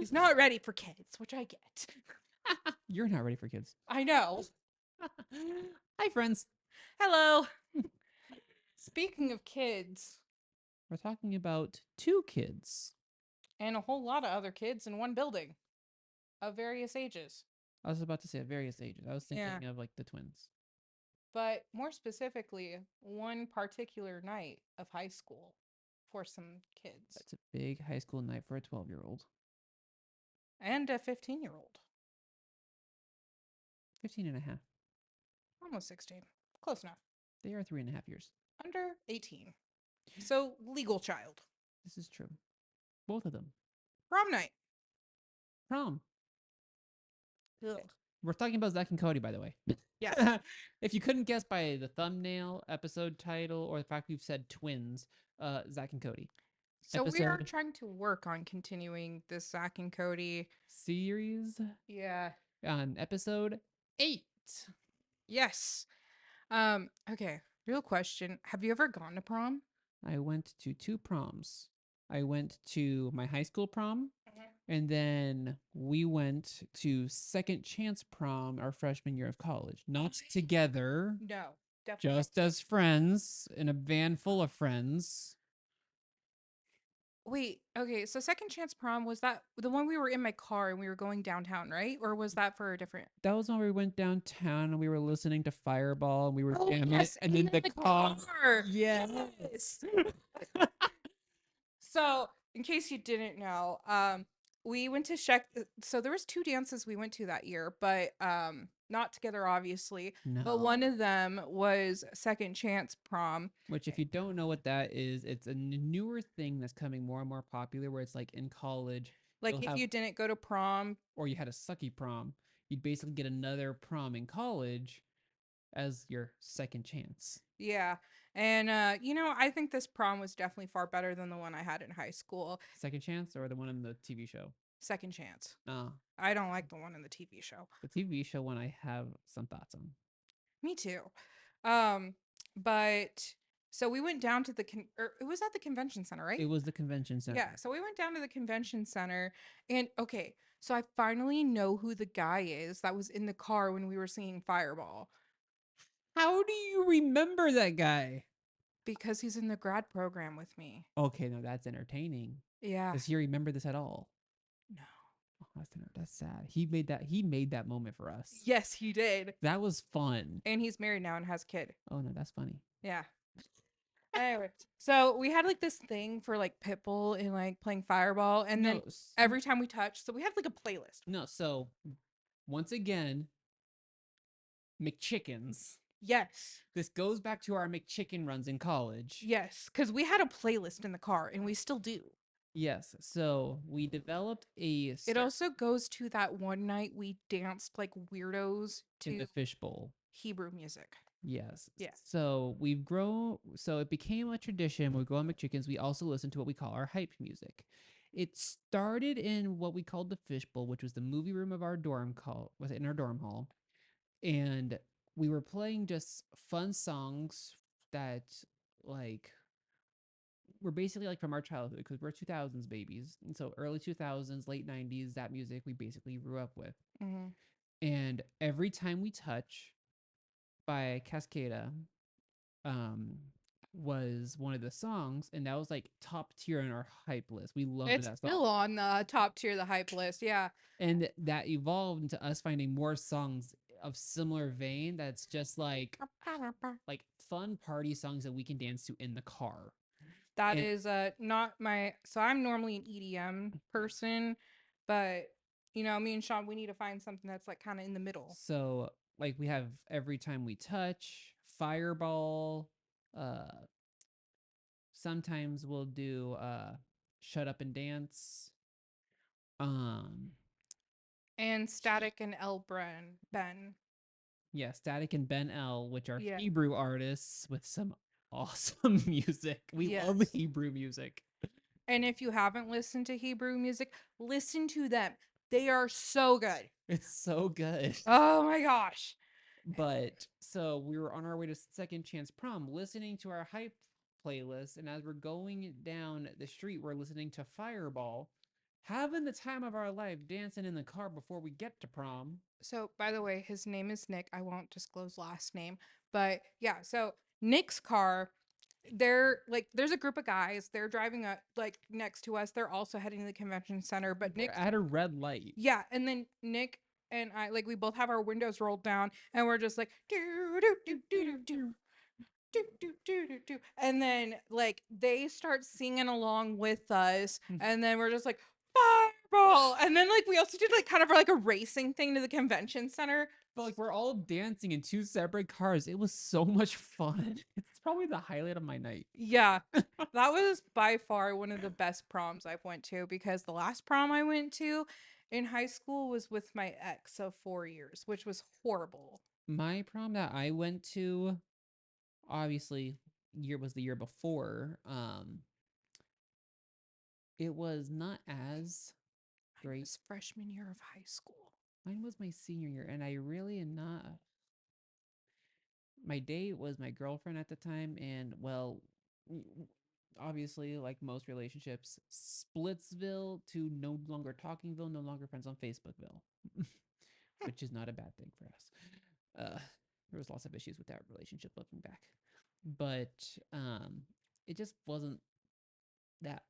He's not ready for kids, which I get. You're not ready for kids. I know. Hi, friends. Hello. Speaking of kids, We're talking about two kids. and a whole lot of other kids in one building of various ages. I was about to say at various ages. I was Yeah. thinking of like the twins. But more specifically, one particular night of high school for some kids That's a big high school night for a 12-year-old. and a 15-year-old. 15 and a half. Almost 16. Close enough. They are 3.5 years. Under 18. So, legal child. This is true. Both of them. Prom night. Prom. Ugh. We're talking about Zack and Cody, by the way. Yes. If you couldn't guess by the thumbnail, episode title, or the fact we've said twins, Zack and Cody. So we are Episode- trying to work on continuing this Zack and Cody. Series Yeah. on episode 8. Yes. Okay. Real question. Have you ever gone to prom? I went to 2 proms. I went to my high school prom, and then we went to second chance prom our freshman year of college. Not together, No. Definitely. just as friends in a van full of friends. Wait, okay, so second chance prom, was that the one we were in my car and we were going downtown, right? Or was that for a different? That was when we went downtown and we were listening to Fireball and we were jamming yes, it, and then in the car. Yes. Yes. So, in case you didn't know, we went to check. So there was 2 dances we went to that year, but not together, obviously. No. But one of them was second chance prom. Which, if you don't know what that is, it's a newer thing that's coming more and more popular. Where it's like in college, Like you'll if have- you didn't go to prom, or you had a sucky prom, you'd basically get another prom in college as your second chance. yeah. And you know, I think this prom was definitely far better than the one I had in high school. Second chance, or the one in the TV show? Second chance. Uh, I don't like the one in the TV show. the TV show one I have some thoughts on. Me too. But so we went down to the or it was at the convention center, right? It was the convention center. Yeah, so we went down to the convention center, and okay, so I finally know who the guy is that was in the car when we were singing Fireball, How do you remember that guy? because he's in the grad program with me. Okay, no, that's entertaining. Yeah. Does he remember this at all? No. Oh, that's sad. He made that moment for us. Yes, he did. That was fun. And he's married now and has a kid. Oh no, that's funny. Yeah. Anyway, so we had like this thing for like Pitbull and like playing Fireball, and then every time we touched, so we had like a playlist. No, so once again, McChickens. Yes. This goes back to our McChicken runs in college. Yes, because we had a playlist in the car, and we still do. Yes, so we developed a. It also goes to that one night we danced like weirdos in to the fishbowl. Hebrew music. Yes. Yeah. So we've grown. So it became a tradition. When we go on McChickens, we also listen to what we call our hype music. It started in what we called the fishbowl, which was the movie room of our dorm was in our dorm hall, and we were playing just fun songs that like were basically like from our childhood, because we're 2000s babies, and so early 2000s, late 90s, that music we basically grew up with. Mm-hmm. And Every Time We Touch by Cascada was one of the songs, and that was like top tier on our hype list. We loved It's that song. still on the top tier of the hype list. Yeah. And that evolved into us finding more songs of similar vein that's just like fun party songs that we can dance to in the car. That is not my, so I'm normally an EDM person, but you know, me and Sean, we need to find something that's like kind of in the middle. So like we have Every Time We Touch, Fireball, sometimes we'll do Shut Up and Dance. And Static and Ben. Yeah, Static and Ben L, which are Yeah. Hebrew artists with some awesome music. We love Yes. Hebrew music. And if you haven't listened to Hebrew music, listen to them. They are so good. It's so good. Oh my gosh. But so we were on our way to second chance prom, listening to our hype playlist, and as we're going down the street, we're listening to Fireball, having the time of our life dancing in the car before we get to prom. So, by the way, his name is Nick. I won't disclose last name, but yeah. So Nick's car, they're like, there's a group of guys. They're driving up like next to us. They're also heading to the convention center. But We're Nick's, at a red light. yeah, and then Nick and I, like, we both have our windows rolled down, and we're just like, do do do do do do. Do, do, do, do, do. And then like they start singing along with us, and then we're just like fireball. And then like we also did like kind of like a racing thing to the convention center. But like we're all dancing in two separate cars. It was so much fun. It's probably the highlight of my night. Yeah, that was by far one of the best proms I've went to, because the last prom I went to in high school was with my ex of 4 years, which was horrible. My prom that I went to, obviously, year was the year before. It was not as Mine great. was freshman year of high school. Mine was my senior year, and I really am not. My date was my girlfriend at the time, and well, obviously, like most relationships, Splitsville to no longer Talkingville, no longer friends on Facebookville, which is not a bad thing for us. There was lots of issues with that relationship looking back, but it just wasn't that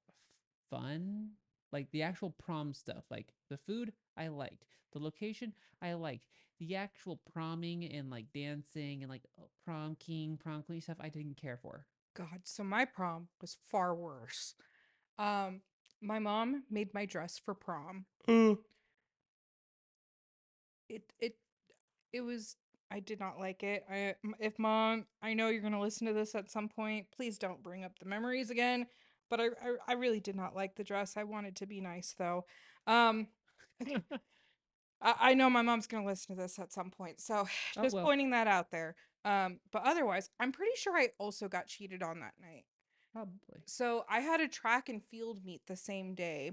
fun. Like the actual prom stuff, like the food, I liked. The location, I liked. The actual promming and like dancing and like prom king, prom queen stuff, I didn't care for. God, so my prom was far worse. Um, my mom made my dress for prom. It it it was, I did not like it. If mom, I know you're gonna listen to this at some point. Please don't bring up the memories again. But I really did not like the dress. I wanted to be nice though. Um, I know my mom's gonna listen to this at some point, so Oh just well, pointing that out there. But otherwise, I'm pretty sure I also got cheated on that night. probably. So I had a track and field meet the same day.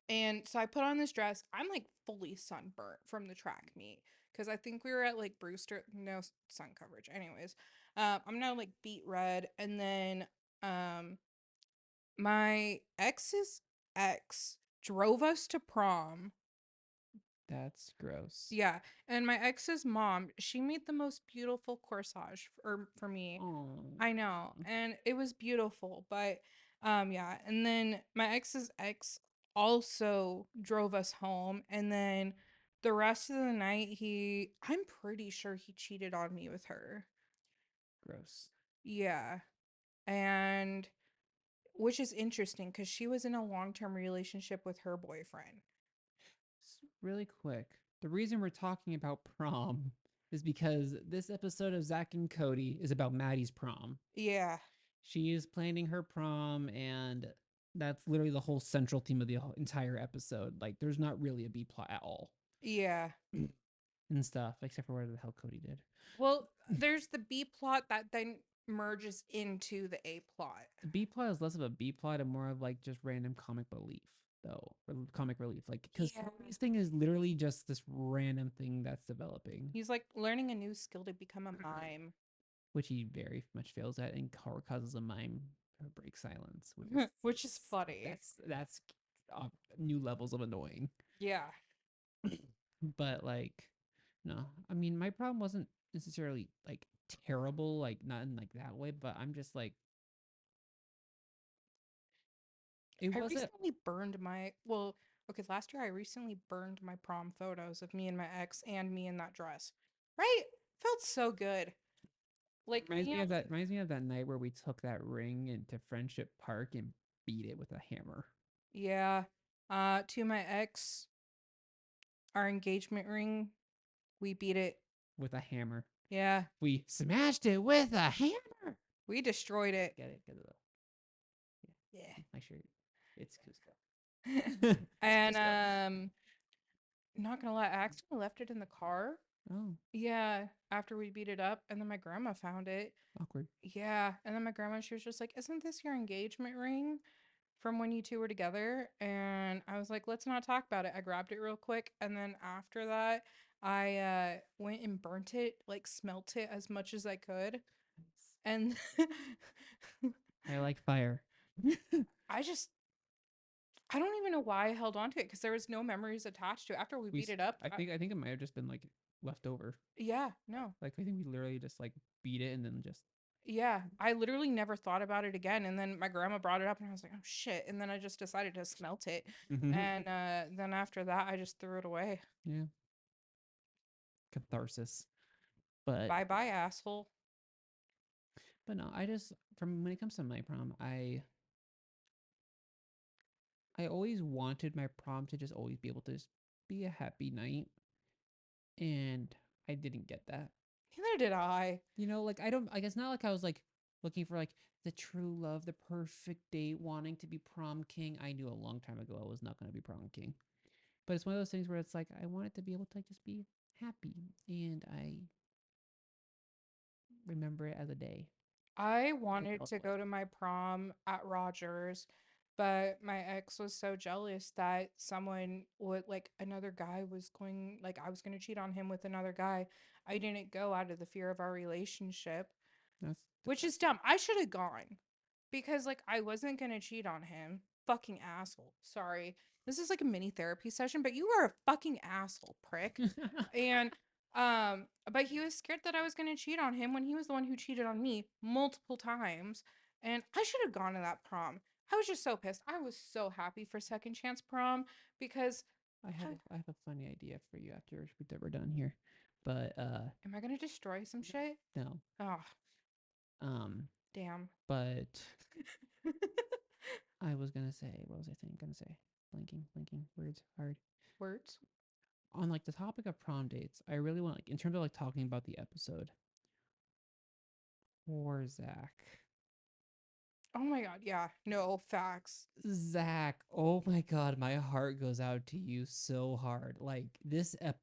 And so I put on this dress. I'm like fully sunburnt from the track meet, because I think we were at like Brewster. No sun coverage. Anyways, I'm now like beet red. And then um, my ex's ex drove us to prom. That's gross. Yeah, and my ex's mom, she made the most beautiful corsage for me. Oh, I know, and it was beautiful, but yeah, and then my ex's ex also drove us home, and then the rest of the night I'm pretty sure he cheated on me with her. gross. Yeah. And which is interesting because she was in a long-term relationship with her boyfriend. Really quick, the reason we're talking about prom is because this episode of Zack and Cody is about Maddie's prom. Yeah. She is planning her prom, and that's literally the whole central theme of the entire episode. Like, there's not really a B plot at all Yeah. and stuff, except for whatever the hell Cody did. Well, there's the B plot that then merges into the A plot. The B plot is less of a B plot and more of like just random comic relief, though, or comic relief. Like, because Yeah. Cody's thing is literally just this random thing that's developing, He's like learning a new skill to become a mime. which he very much fails at, and causes a mime break silence, which is Which is funny. that's new levels of annoying. Yeah. But like, no, I mean, my problem wasn't necessarily like terrible, like not in like that way, but I'm just like, it I wasn't. recently burned my, well, okay, last year I recently burned my prom photos of me and my ex and me in that dress. Right? Felt so good. Like, Reminds me of that night where we took that ring into Friendship Park and beat it with a hammer. yeah. To my ex, our engagement ring, we beat it. With a hammer. Yeah. We smashed it with a hammer. We destroyed it. Get it? Get it? Yeah. Make sure it's Cusco. And Cusco. not gonna lie, I accidentally left it in the car. Oh, Yeah, after we beat it up, and then my grandma found it. awkward. Yeah, and then my grandma, she was just like, "Isn't this your engagement ring from when you two were together?" And I was like, "Let's not talk about it." I grabbed it real quick, and then after that, I went and burnt it, like smelt it as much as I could. And I like fire. I just I don't even know why I held on to it because there was no memories attached to it. After we beat it up, I think it might have just been like left over. yeah, no. Like I think we literally just like beat it and then just Yeah, I literally never thought about it again. And then my grandma brought it up and I was like, oh shit. And then I just decided to smelt it. And then after that, I just threw it away. yeah, catharsis. But Bye bye, asshole. no, I just from when it comes to my prom, I always wanted my prom to just always be able to just be a happy night, and I didn't get that. Neither did I. You know, like I guess not like I was like looking for like the true love, the perfect date, wanting to be prom king. I knew a long time ago I was not going to be prom king. But it's one of those things where it's like I wanted to be able to like, just be happy, and I remember it as a day. I I wanted felt to go like to my prom at Rogers, but my ex was so jealous that someone would like another guy was going like I was going to cheat on him with another guy. I didn't go out of the fear of our relationship, that's which is dumb. I should have gone because like I wasn't going to cheat on him. Fucking asshole. Sorry. This is like a mini therapy session, but you are a fucking asshole, prick. And but he was scared that I was going to cheat on him when he was the one who cheated on me multiple times. And I should have gone to that prom. I was just so pissed. I was so happy for second chance prom because I have a funny idea for you after we're done here. But am I going to destroy some shit? no. Oh, Um damn. but I was gonna say, what was I gonna say? Blinking, words hard. Words. On like the topic of prom dates, I really want like in terms of like talking about the episode. Poor Zach. Oh my god, yeah. No, facts. Zach, oh my god, my heart goes out to you so hard. Like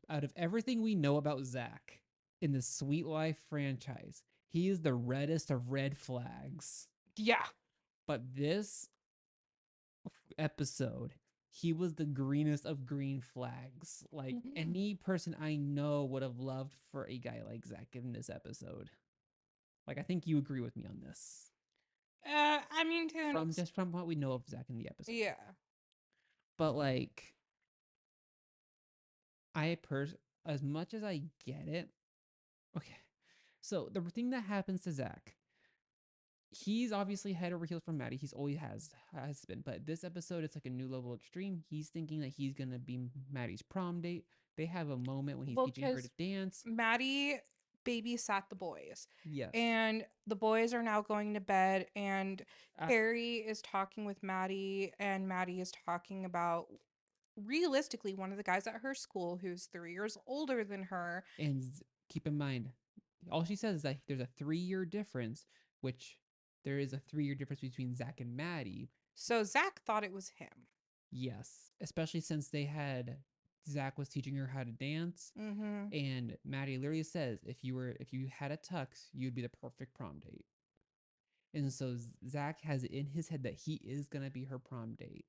out of everything we know about Zach in the Sweet Life franchise, he is the reddest of red flags. Yeah. But this episode, he was the greenest of green flags. Like any person I know would have loved for a guy like Zach in this episode. Like I think you agree with me on this. I mean, to an From what we know of Zach in the episode. yeah. But like as much as I get it, okay. So the thing that happens to Zach, he's obviously head over heels from Maddie. He's always has been, but this episode it's like a new level extreme. He's thinking that he's gonna be Maddie's prom date. They have a moment when he's Well, teaching her to because dance. Maddie babysat the boys, Yes. and the boys are now going to bed, and Uh, Harry is talking with Maddie, and Maddie is talking about realistically one of the guys at her school who's 3 years older than her. and keep in mind, all she says is that there's a 3-year difference, which there is a 3-year difference between Zach and Maddie. So Zach thought it was him. Yes, especially since Zach was teaching her how to dance, Mm-hmm. and Maddie literally says if you had a tux, you'd be the perfect prom date. And so Zach has it in his head that he is gonna be her prom date.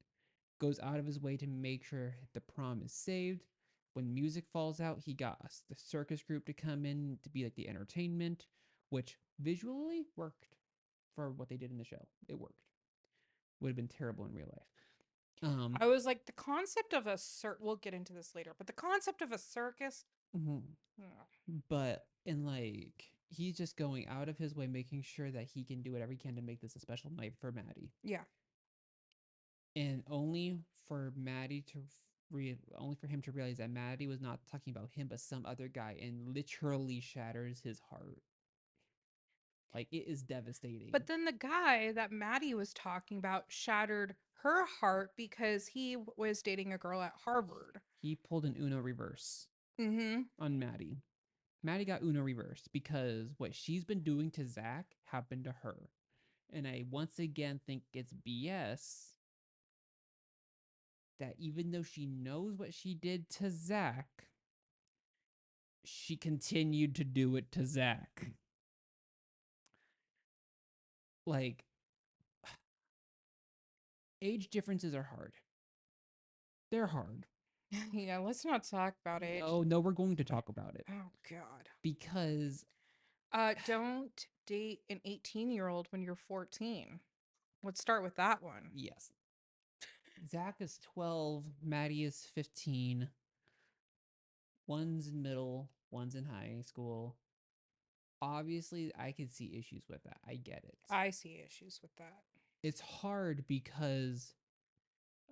Goes out of his way to make sure the prom is saved. When music falls out, he got the circus group to come in to be like the entertainment, which visually worked for what they did in the show. It worked. Would have been terrible in real life. I was like, the concept of a we'll get into this later, but the concept of a circus. Mhm. Ugh. But in like he's just going out of his way, making sure that he can do whatever he can to make this a special night for Maddie. Yeah. And only for only for him to realize that Maddie was not talking about him but some other guy, and literally shatters his heart. Like it is devastating. But then the guy that Maddie was talking about shattered her heart because he was dating a girl at Harvard. He pulled an Uno reverse Mm-hmm. on Maddie. Maddie got Uno reversed because what she's been doing to Zach happened to her. And I once again think it's BS that even though she knows what she did to Zach, she continued to do it to Zach. Like, age differences are hard. They're hard. Yeah, let's not talk about age. No, we're going to talk about it. Oh God. Because Don't date an 18-year-old when you're 14. Let's start with that one. yes. Zach is 12, Maddie is 15. One's in middle, one's in high school. Obviously, I could see issues with that. I get it. I see issues with that. It's hard because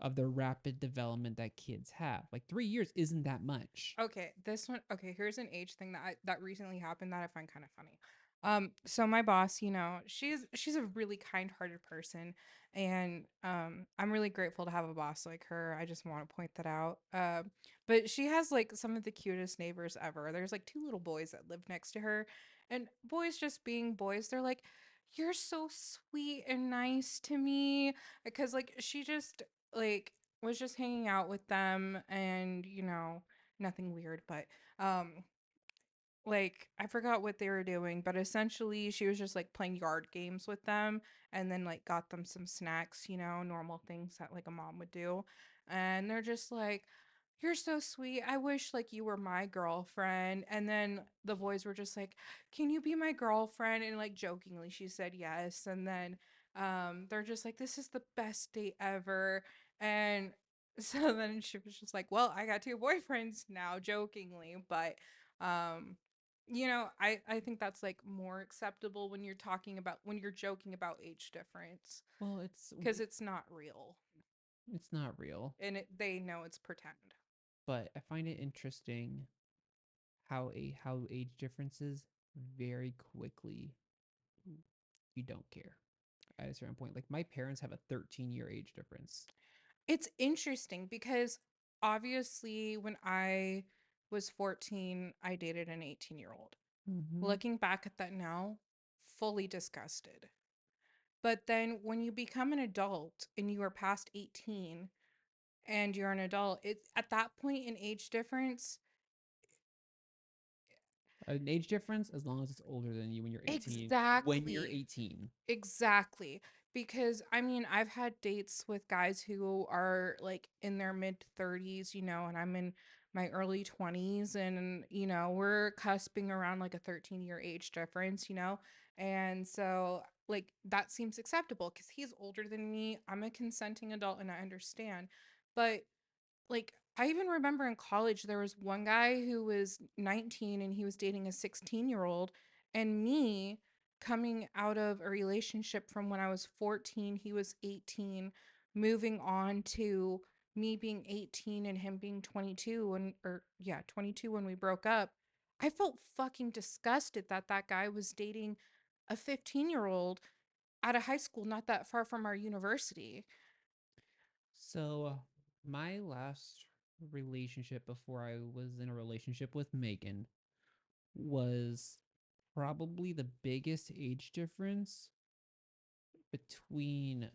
of the rapid development that kids have. Like 3 years isn't that much. Okay, this one. Okay, here's an age thing that recently happened that I find kind of funny. So my boss, she's a really kind-hearted person, and I'm really grateful to have a boss like her. I just want to point that out. But she has like some of the cutest neighbors ever. There's like two little boys that live next to her, and boys just being boys, they're like, "You're so sweet and nice to me," because like she just like was just hanging out with them and nothing weird, but um like I forgot what they were doing, but essentially she was just like playing yard games with them and then like got them some snacks, normal things that like a mom would do. And they're just like, "You're so sweet. I wish like you were my girlfriend." And then the boys were just like, "Can you be my girlfriend?" And like jokingly she said yes. And then they're just like, "This is the best date ever." And so then she was just like, "Well, I got two boyfriends now," jokingly, but um I think that's like more acceptable when you're joking about age difference Well, because it's not real it's not real, and they know it's pretend. but I find it interesting how age differences very quickly you don't care at a certain point. Like my parents have a 13-year age difference. It's interesting because obviously when I was 14, I dated an 18-year-old. Mm-hmm. Looking back at that now, fully disgusted. But then when you become an adult and you are past 18 and you're an adult, it's at that point in age difference. An age difference as long as it's older than you when you're 18. When you're Exactly. 18. Exactly. Because I mean, I've had dates with guys who are like in their mid 30s, and I'm in my early 20s, and we're cusping around like a 13-year age difference. And so like that seems acceptable cuz he's older than me. I'm a consenting adult and I understand. But like I even remember in college there was one guy who was 19 and he was dating a 16-year-old, and me coming out of a relationship from when I was 14, he was 18, moving on to me being 18 and him being 22 22 when we broke up. I felt fucking disgusted that that guy was dating a 15-year-old out of high school not that far from our university. So my last relationship before I was in a relationship with Megan was probably the biggest age difference between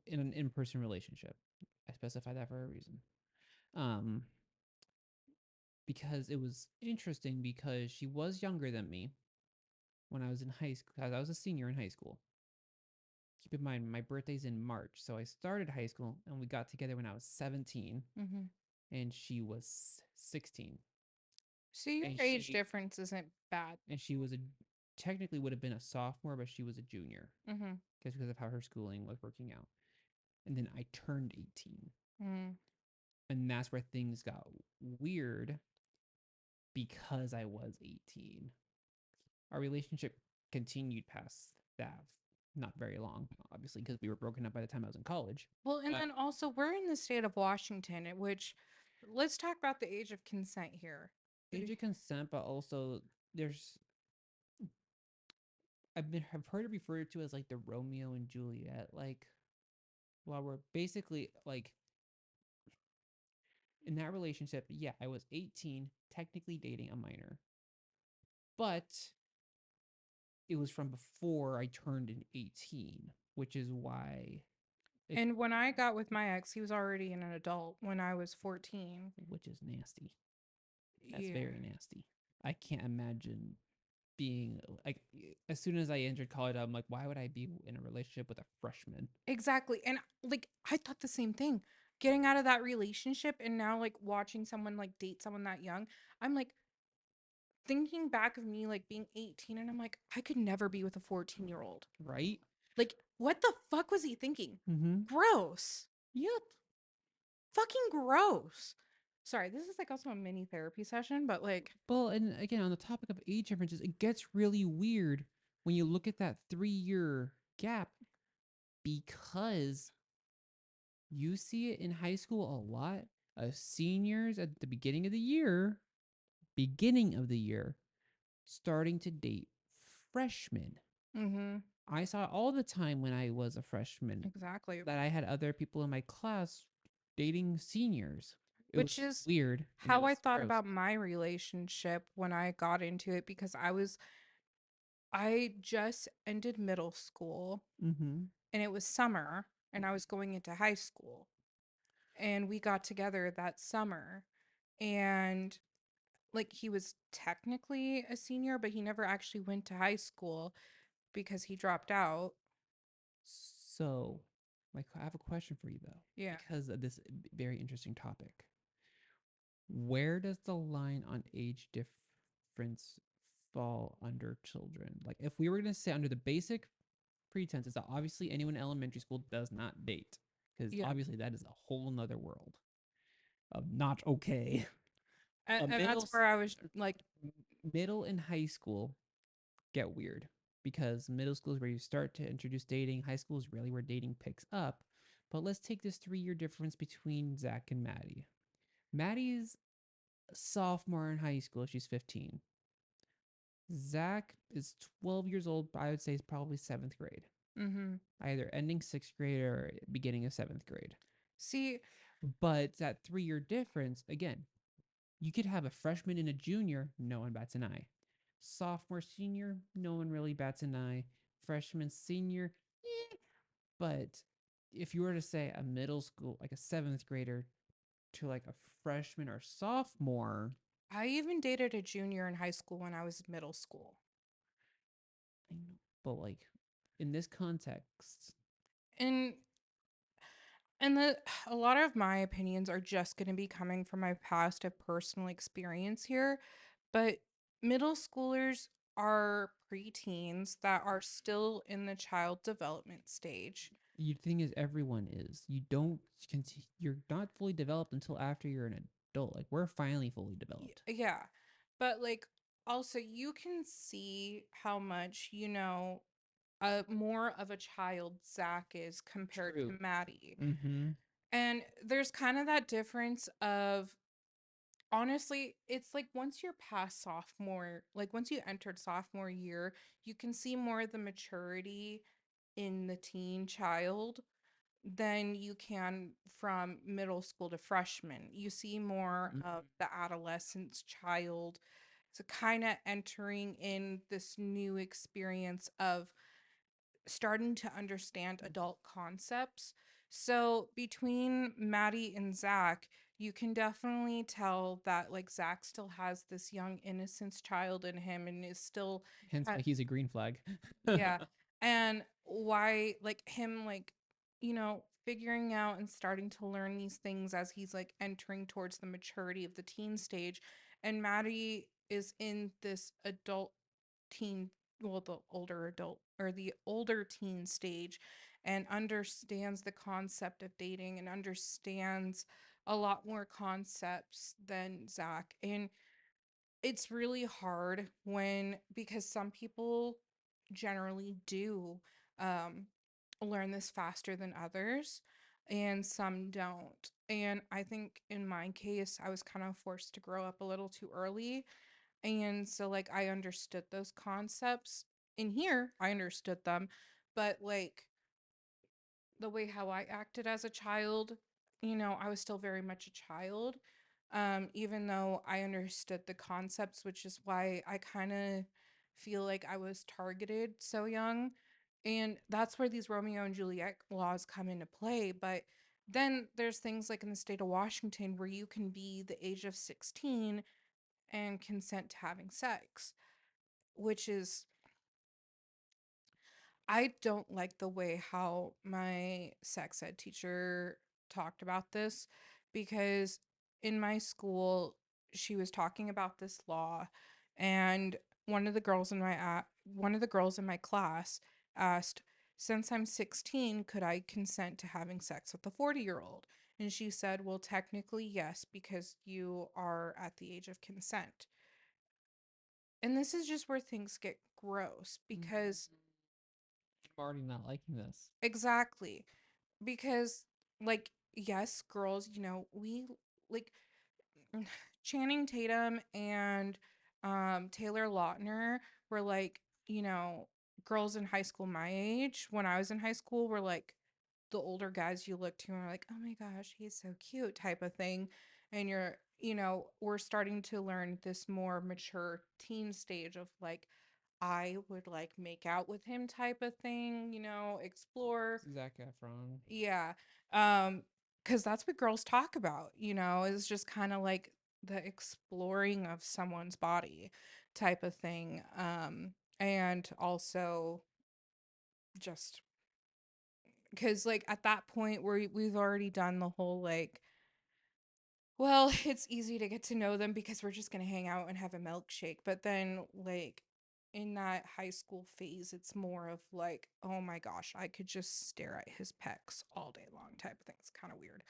in an in-person relationship. I specify that for a reason. Um, because it was interesting because she was younger than me when I was in high school. I was a senior in high school. Keep in mind, my birthday's in March, so I started high school and we got together when I was 17, Mhm. and she was 16, So your and age she difference isn't bad. and she was a technically would have been a sophomore, but she was a junior Mhm. because of how her schooling was working out. And then I turned 18, Mm. and that's where things got weird because I was 18. Our relationship continued past that, not very long, obviously, because we were broken up by the time I was in college. Well, and But then also we're in the state of Washington, which let's talk about the age of consent here. age of consent, but also there's I've heard it referred to as like the Romeo and Juliet, like while we're basically like in that relationship, yeah, I was 18, technically dating a minor, but it was from before I turned in 18, which is why it, And when I got with my ex, he was already an adult when I was 14. which is nasty. That's Yeah. very nasty. I can't imagine being like, as soon as I entered college, I'm like, why would I be in a relationship with a freshman? Exactly. And like I thought the same thing. Getting out of that relationship and now like watching someone like date someone that young, I'm like thinking back of me like being 18 and I'm like, I could never be with a 14-year-old. Right? Like, what the fuck was he thinking? Mm-hmm. Gross. Yep. fucking gross. Sorry, this is like also a mini therapy session, but like, Well, and again, on the topic of age differences, it gets really weird when you look at that 3 year gap because you see it in high school a lot of seniors at the beginning of the year, starting to date freshmen. mm-hmm, I saw it all the time when I was a freshman exactly. that I had other people in my class dating seniors. It Which was is weird and it how I was thought gross. about my relationship when I got into it because I just ended middle school Mm-hmm. and it was summer and I was going into high school. And we got together that summer. And like he was technically a senior, but he never actually went to high school because he dropped out. So, I have a question for you though, Yeah. because of this very interesting topic. Where does the line on age difference fall under children? Like, if we were going to say under the basic pretense is that obviously anyone in elementary school does not date, because Yeah. obviously that is a whole nother world of not okay. And, A and that's where I was like, middle and high school get weird because middle school is where you start to introduce dating. High school is really where dating picks up. But let's take this 3 year difference between Zach and Maddie. Maddie's a sophomore in high school. She's 15. Zach is 12 years old. I would say is probably seventh grade, mm-hmm. either ending sixth grade or beginning of seventh grade. See, But that 3 year difference, again, you could have a freshman and a junior, no one bats an eye. Sophomore, senior, no one really bats an eye. Freshman, senior, but if you were to say a middle school, like a seventh grader, to like a freshman or sophomore, I even dated a junior in high school when I was in middle school. I know, but like in this context, And and the a lot of my opinions are just going to be coming from my past of personal experience here, but middle schoolers are preteens that are still in the child development stage. the thing is, everyone is. You don't, you're not fully developed until after you're an adult. Like, we're finally fully developed. Yeah. But like also you can see how much, more of a child Zach is compared to True. Maddie. Mm-hmm. And there's kind of that difference of honestly, it's like once you're past sophomore, like once you entered sophomore year, you can see more of the maturity in the teen child than you can from middle school to freshman. You see more Mm-hmm. of the adolescence child, so kind of entering in this new experience of starting to understand adult concepts. So between Maddie and Zach, you can definitely tell that like Zach still has this young innocence child in him and is still Hence why he's a green flag. yeah. And why like him like figuring out and starting to learn these things as he's like entering towards the maturity of the teen stage, and Maddie is in this adult teen, well, the older adult or the older teen stage, and understands the concept of dating and understands a lot more concepts than Zach. And it's really hard when because some people generally do um learn this faster than others and some don't. And I think in my case I was kind of forced to grow up a little too early, and so like I understood those concepts. In here I understood them, but like the way how I acted as a child, I was still very much a child. Even though I understood the concepts, which is why I kind of feel like I was targeted so young. And that's where these Romeo and Juliet laws come into play. But then there's things like in the state of Washington where you can be the age of 16 and consent to having sex, which is I don't like the way how my sex ed teacher talked about this because in my school she was talking about this law, and one of the girls in my class asked, since I'm 16, could I consent to having sex with a 40-year-old? And she said, well, technically, yes, because you are at the age of consent. And this is just where things get gross because, I'm already not liking this. exactly, because, like, yes, girls, we like Channing Tatum and Taylor Lautner were like, girls in high school my age, when I was in high school, were like the older guys you look to and are like, oh my gosh, he's so cute type of thing. And we're starting to learn this more mature teen stage of like, I would like make out with him type of thing, explore. Zac Efron. Yeah. Because that's what girls talk about, is just kind of like the exploring of someone's body type of thing. And also just because, like, at that point where we've already done the whole, like, well, it's easy to get to know them because we're just going to hang out and have a milkshake. But then, like, in that high school phase, it's more of like, oh my gosh, I could just stare at his pecs all day long type of thing. It's kind of weird.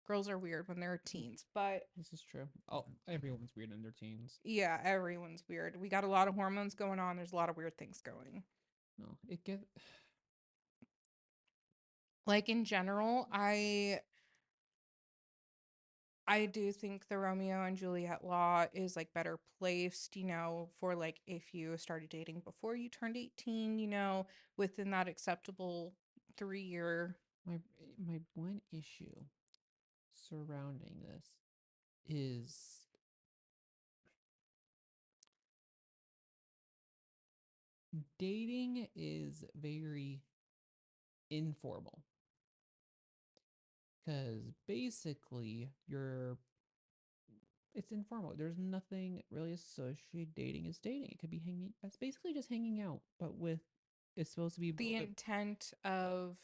Girls are weird when they're teens, but This is true. Oh, everyone's weird in their teens. yeah, everyone's weird. We got a lot of hormones going on. There's a lot of weird things going. No, it get Like in general, I do think the Romeo and Juliet law is like better placed, for like if you started dating before you turned 18, within that acceptable 3 year. my my one issue surrounding this is dating is very informal because basically it's informal. There's nothing really associated dating as dating. It could be hanging. It's basically just hanging out, but with it's supposed to be The intent of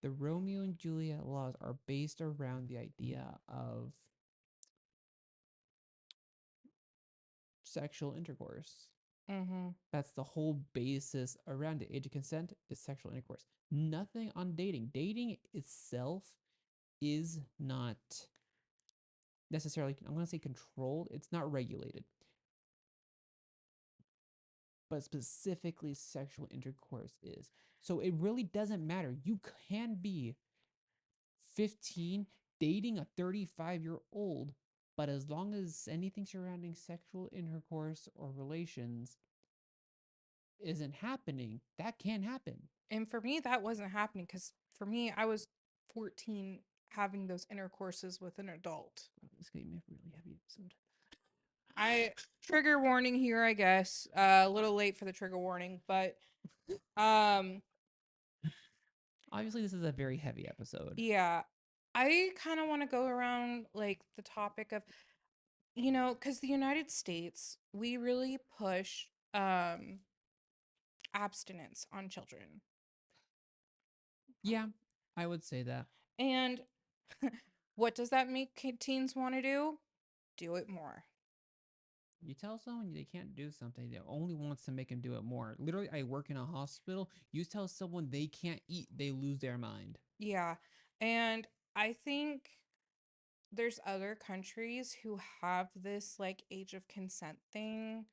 the Romeo and Juliet laws are based around the idea of sexual intercourse. mhm, That's the whole basis around it. Age of consent is sexual intercourse. Nothing on dating. Dating itself is not necessarily, I'm going to say controlled. It's not regulated, but specifically sexual intercourse is. So it really doesn't matter. You can be 15 dating a 35-year-old, but as long as anything surrounding sexual intercourse or relations isn't happening, that can happen. and for me that wasn't happening cuz for me I was 14 having those intercourses with an adult. This gonna be a really heavy episode. I trigger warning here, I guess. A little late for the trigger warning, but um Obviously, this is a very heavy episode. yeah. I kind of want to go around like the topic of, cuz the United States, we really push abstinence on children. Yeah, I would say that. And what does that make teens want to do? Do it more. You tell someone they can't do something, they only wants to make them do it more. Literally, I work in a hospital. You tell someone they can't eat, they lose their mind. Yeah. And I think there's other countries who have this like age of consent thing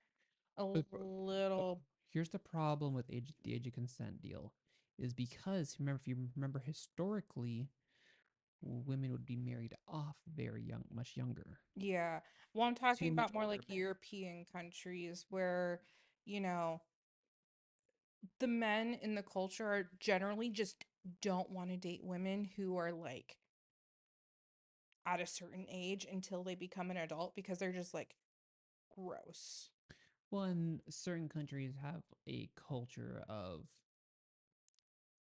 a But little. here's the problem with the age of consent deal, is because remember, if you remember historically, women would be married off very young, much younger. Yeah. Well, I'm To talking much about more older like men. European countries where, you know, the men in the culture generally just don't want to date women who are like at a certain age until they become an adult because they're just like gross. Well, and certain countries have a culture of,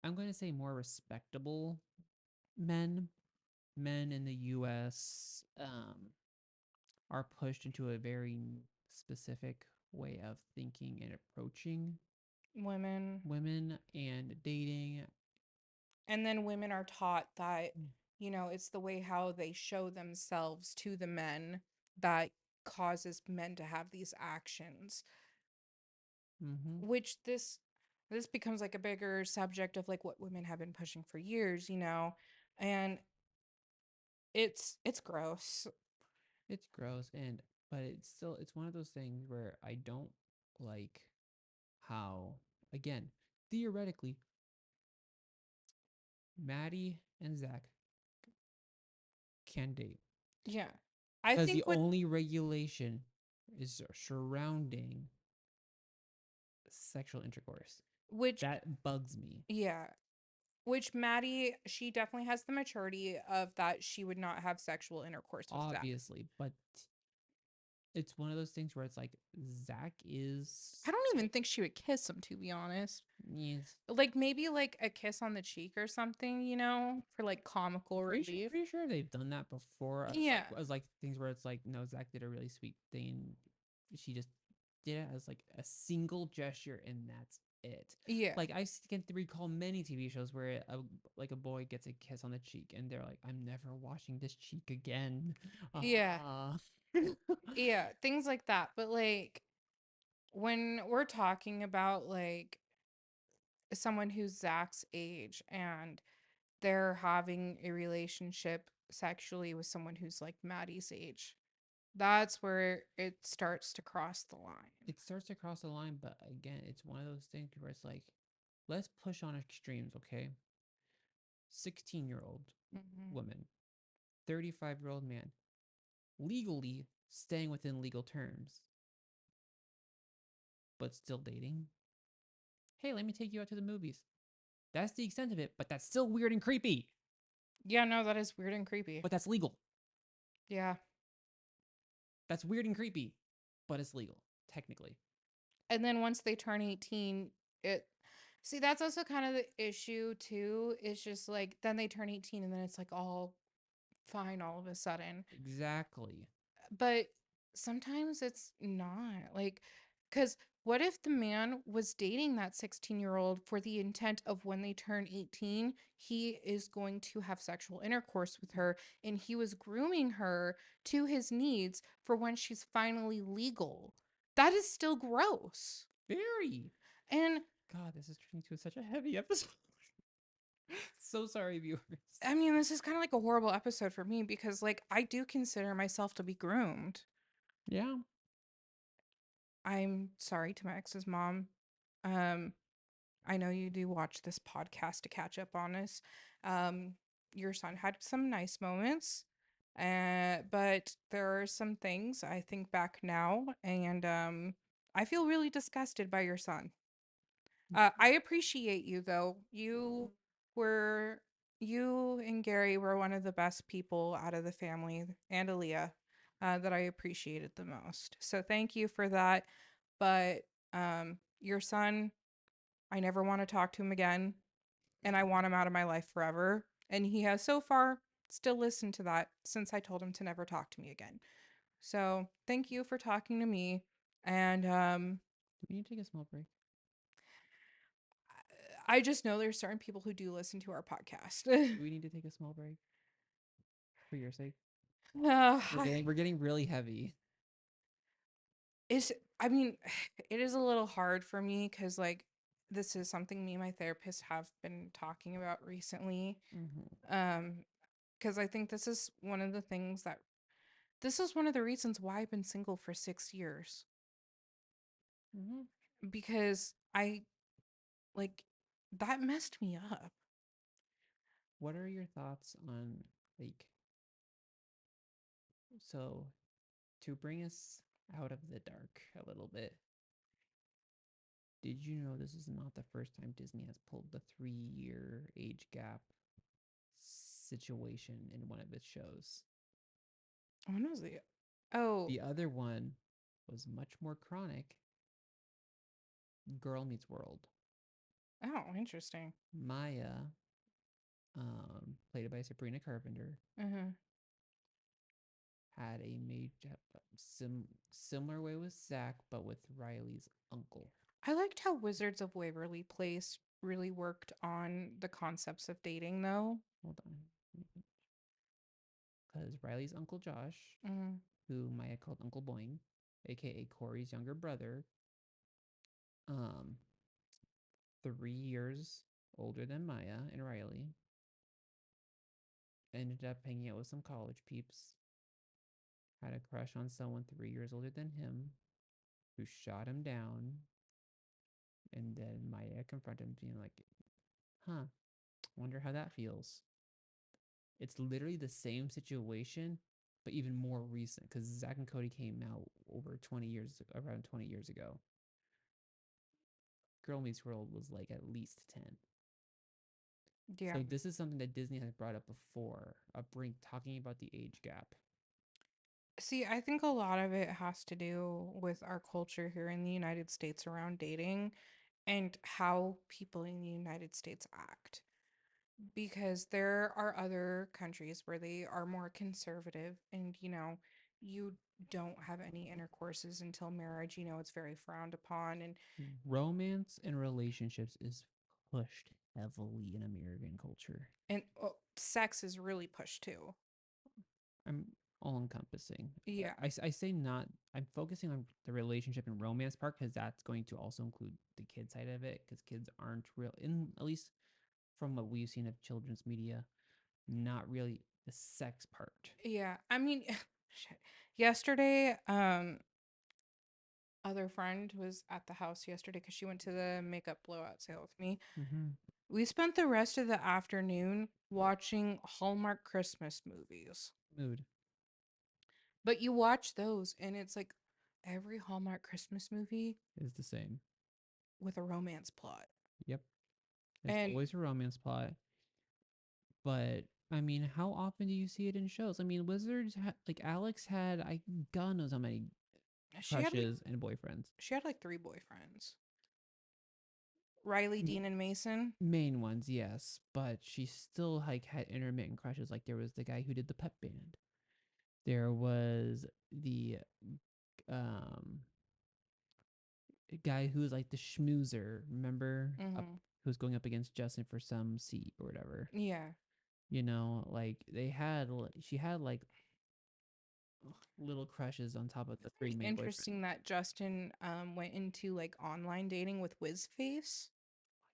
I'm going to say, more respectable men. Men in the U.S. Are pushed into a very specific way of thinking and approaching Women. women and dating. And then women are taught that, it's the way how they show themselves to the men that causes men to have these actions, Mm-hmm. which this becomes like a bigger subject of like what women have been pushing for years. And it's gross. It's gross, but it's one of those things where I don't like how, again, theoretically, Maddie and Zach can date Yeah. I because the think what only regulation is surrounding sexual intercourse. which That bugs me. yeah, which Maddie, she definitely has the maturity of that she would not have sexual intercourse with Zach. Obviously, but it's one of those things where it's like Zach is I don't even think she would kiss him, to be honest. yes. Like maybe like a kiss on the cheek or something, for like comical relief. Pretty sure they've done that before. Yeah. As like things where it's like, no, Zach did a really sweet thing. She just did it as like a single gesture, and that's it. Yeah. Like can recall many TV shows where a boy gets a kiss on the cheek, and they're like, "I'm never washing this cheek again." Yeah. Ah. Yeah, things like that. But like when we're talking about like someone who's Zach's age and they're having a relationship sexually with someone who's like Maddie's age, that's where it starts to cross the line. It starts to cross the line, but again, it's one of those things where it's like, let's push on extremes, okay? 16-year-old Hmm. woman, 35-year-old man, legally staying within legal terms, but still dating. Hey, let me take you out to the movies. That's the extent of it, but that's still weird and creepy. Yeah, no, that is weird and creepy. But that's legal. Yeah. That's weird and creepy, but it's legal, technically. And then once they turn 18, it see that's also kind of the issue too. It's just like then they turn 18 and then it's like all fine all of a sudden. Exactly. But sometimes it's not. Like cuz what if the man was dating that 16-year-old for the intent of when they turn 18, he is going to have sexual intercourse with her and he was grooming her to his needs for when she's finally legal. That is still gross. Very. And God, this is turning into such a heavy episode. So sorry, viewers. I mean, this is kind of like a horrible episode for me because, like, I do consider myself to be groomed. Yeah. I'm sorry to my ex's mom. Um, I know you do watch this podcast to catch up on us. Um, your son had some nice moments, but there are some things I think back now, and I feel really disgusted by your son. I appreciate you though. Were you and Gary were one of the best people out of the family, and Aaliyah, that I appreciated the most. So thank you for that. But your son, I never want to talk to him again, and I want him out of my life forever. And he has so far still listened to that since I told him to never talk to me again. So thank you for talking to me. And Do we need to take a small break? I just know there's certain people who do listen to our podcast. Do we need to take a small break for your sake? uh, We're getting really heavy. it's, I mean, it is a little hard for me because, like, this is something me and my therapist have been talking about recently. Mm-hmm. Because I think this is one of the reasons why I've been single for 6 years. Mm-hmm. Because like, that messed me up. What are your thoughts on like so to bring us out of the dark a little bit? Did you know this is not the first time Disney has pulled the 3-year age gap situation in one of its shows? When was the, oh, The other one was much more chronic. Girl Meets World. oh, interesting. Maya, played by Sabrina Carpenter, Uh-huh. had a major similar way with Zach, but with Riley's uncle. I liked how Wizards of Waverly Place really worked on the concepts of dating, though. Hold on, because Riley's uncle Josh, Mm. who Maya called Uncle Boing, aka Corey's younger brother, um, 3 years older than Maya and Riley. ended up hanging out with some college peeps, had a crush on someone 3 years older than him, who shot him down, and then Maya confronted him, being like, huh, wonder how that feels. It's literally the same situation, but even more recent, because Zack and Cody came out over 20 years, around 20 years ago. Girl Meets World was like at least 10. Yeah. So this is something that Disney has brought up before, talking about the age gap. See, I think a lot of it has to do with our culture here in the United States around dating and how people in the United States act. Because there are other countries where they are more conservative and, you don't have any intercourses until marriage, it's very frowned upon. Romance and relationships is pushed heavily in American culture. And sex is really pushed too. I'm all encompassing. Yeah. I say not, I'm focusing on the relationship and romance part because that's going to also include the kid side of it, because kids aren't real, in at least from what we've seen of children's media, not really the sex part. Yeah. I mean, shit. Yesterday, other friend was at the house yesterday because she went to the makeup blowout sale with me. Mm-hmm. We spent the rest of the afternoon watching Hallmark Christmas movies. Mood But you watch those, and it's like every Hallmark Christmas movie is the same. with a romance plot. Yep. There's And always a romance plot. But I mean, how often do you see it in shows? I mean, like Alex had, God knows how many she had like crushes and boyfriends. she had like three boyfriends. Riley, Dean, and Mason. Main ones, yes, but she still like had intermittent crushes. Like there was the guy who did the pep band. There was the um guy who was like the schmoozer. Remember, Mm-hmm. who was going up against Justin for some seat or whatever. Yeah. Like she had like little crushes on top of the three main boyfriends. Interesting that Justin went into like online dating with Wizface.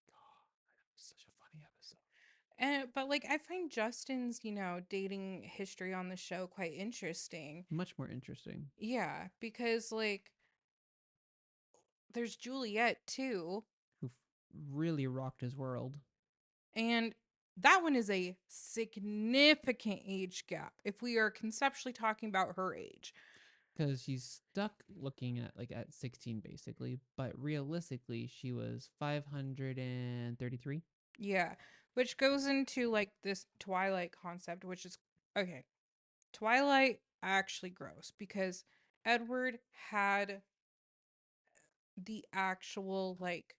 Oh my god, that was such a funny episode. But like I find Justin's, dating history on the show quite interesting. Much more interesting. Yeah, because like there's Juliet too, Who really rocked his world. and that one is a significant age gap if we are conceptually talking about her age. Because she's stuck looking at like at 16 basically, but realistically she was 533. Yeah, which goes into like this Twilight concept, which is okay. Twilight actually gross because Edward had the actual like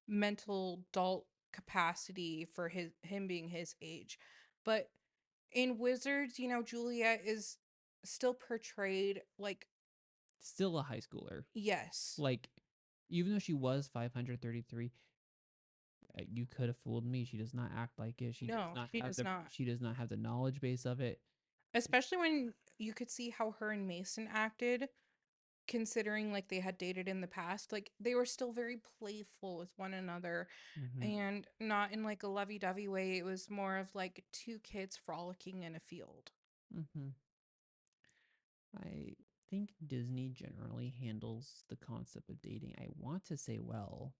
mental adult capacity for him being his age. But in Wizards, Juliet is still portrayed like Still a high schooler. yes. Like, even though she was 533, you could have fooled me. She does not act like it. No, she does not. She does not have the knowledge base of it. Especially when you could see how her and Mason acted, considering like they had dated in the past. Like they were still very playful with one another Mm-hmm. and not in like a lovey-dovey way. It was more of like two kids frolicking in a field. Mm-hmm. I think Disney generally handles the concept of dating, I want to say, well,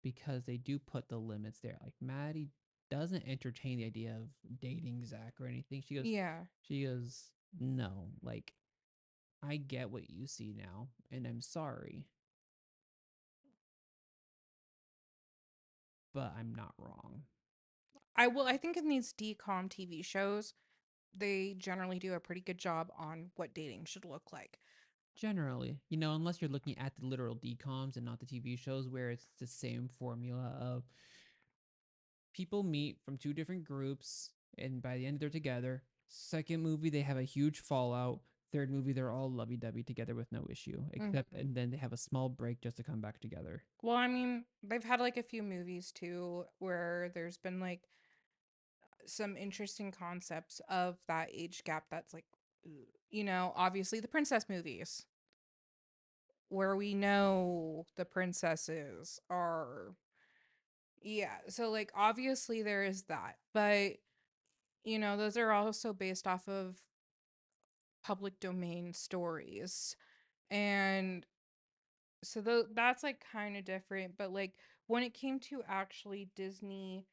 because they do put the limits there. Like Maddie doesn't entertain the idea of dating Zach or anything. Yeah. She goes, no, like I get what you see now, and I'm sorry, but I'm not wrong. I think in these decom TV shows, they generally do a pretty good job on what dating should look like. Generally, unless you're looking at the literal decoms and not the TV shows where it's the same formula of people meet from two different groups, and by the end they're together. Second movie, they have a huge fallout. Third movie, they're all lovey-dovey together with no issue, except Mhm. and then they have a small break just to come back together. Well, I mean, they've had like a few movies too where there's been like some interesting concepts of that age gap that's like, obviously the princess movies where we know the princesses are, yeah. So, like, obviously there is that. But, those are also based off of public domain stories. And so that's like kind of different, but like when it came to actually Disney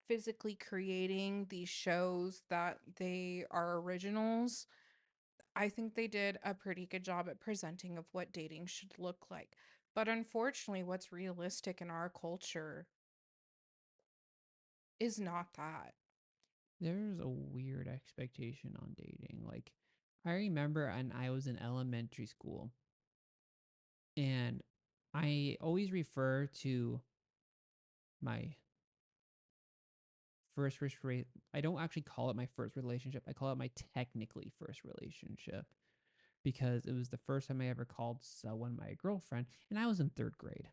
physically creating these shows that they are originals, I think they did a pretty good job at presenting of what dating should look like. But unfortunately, what's realistic in our culture is not that. There's a weird expectation on dating. Like, I remember when I was in elementary school, and I always refer to my I don't actually call it my first relationship. I call it my technically first relationship because it was the first time I ever called someone my girlfriend, and I was in third grade.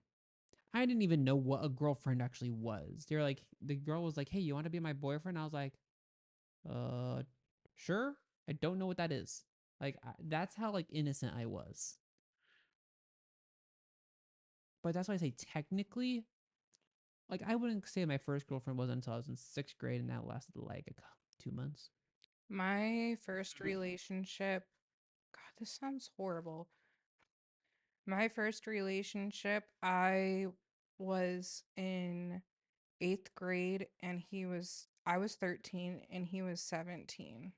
I didn't even know what a girlfriend actually was. They're like, the girl was like, "Hey, you want to be my boyfriend?" I was like, "Uh, sure." I don't know what that is. Like, that's how like innocent I was. But that's why I say technically, like, I wouldn't say my first girlfriend was until I was in sixth grade, and that lasted like 2 months. My first relationship, God, this sounds horrible. My first relationship, I was in eighth grade and I was 13 and he was 17.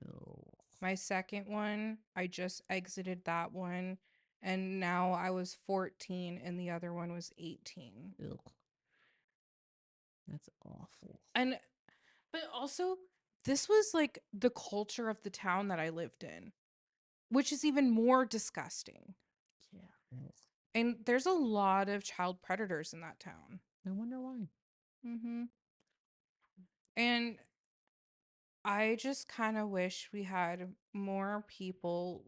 No. My second one, I just exited that one and now I was 14 and the other one was 18. Ugh. That's awful. And but also this was like the culture of the town that I lived in, which is even more disgusting. Yeah. Ugh. And there's a lot of child predators in that town. I wonder why. Mhm. And I just kind of wish we had more people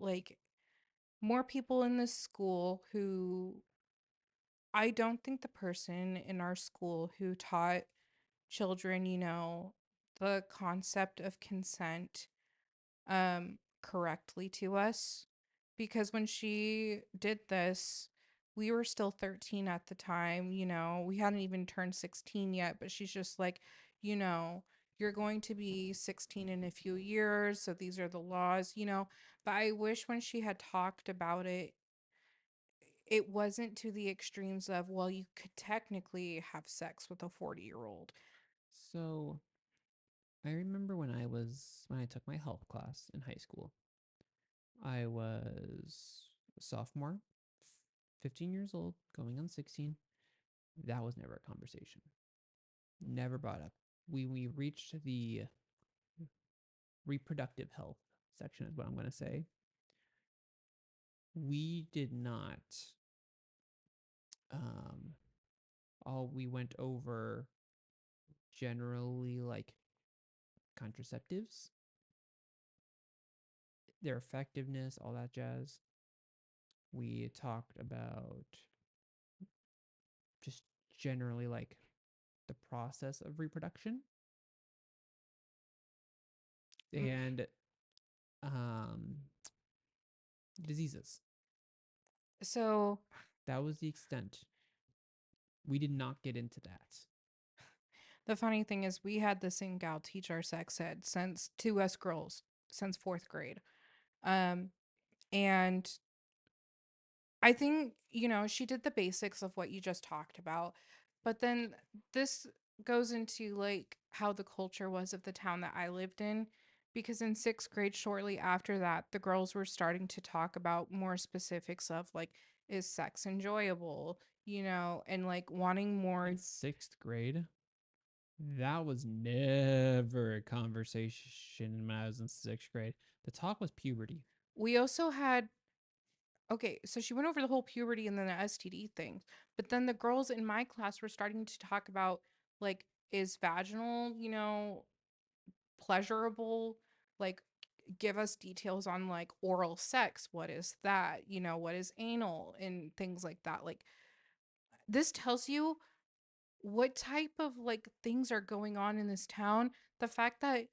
in this school who I don't think the person in our school who taught children, the concept of consent correctly to us, because when she did this, we were still 13 at the time. We hadn't even turned 16 yet, but she's just like, you know you're going to be 16 in a few years, so these are the laws. But I wish when she had talked about it, it wasn't to the extremes of, well, you could technically have sex with a 40-year-old. So I remember when I took my health class in high school. I was a sophomore, 15 years old, going on 16. That was never a conversation. Never brought up. We reached the reproductive health section is what I'm going to say. We did not um all we went over generally like contraceptives, their effectiveness, all that jazz. We talked about just generally like the process of reproduction Mm. and um diseases. So That was the extent. We did not get into that. the funny thing is, we had the same gal teach our sex ed since to us girls since fourth grade. Um, and I think, she did the basics of what you just talked about. But then this goes into like how the culture was of the town that I lived in. Because in sixth grade, shortly after that, the girls were starting to talk about more specifics of like, is sex enjoyable, and like wanting more. In sixth grade, that was never a conversation when I was in sixth grade. The talk was puberty. We also had, okay, so she went over the whole puberty and then the STD thing. But then the girls in my class were starting to talk about like, is vaginal, pleasurable? Like, give us details on like oral sex. What is that? What is anal and things like that. Like, this tells you what type of like things are going on in this town. The fact that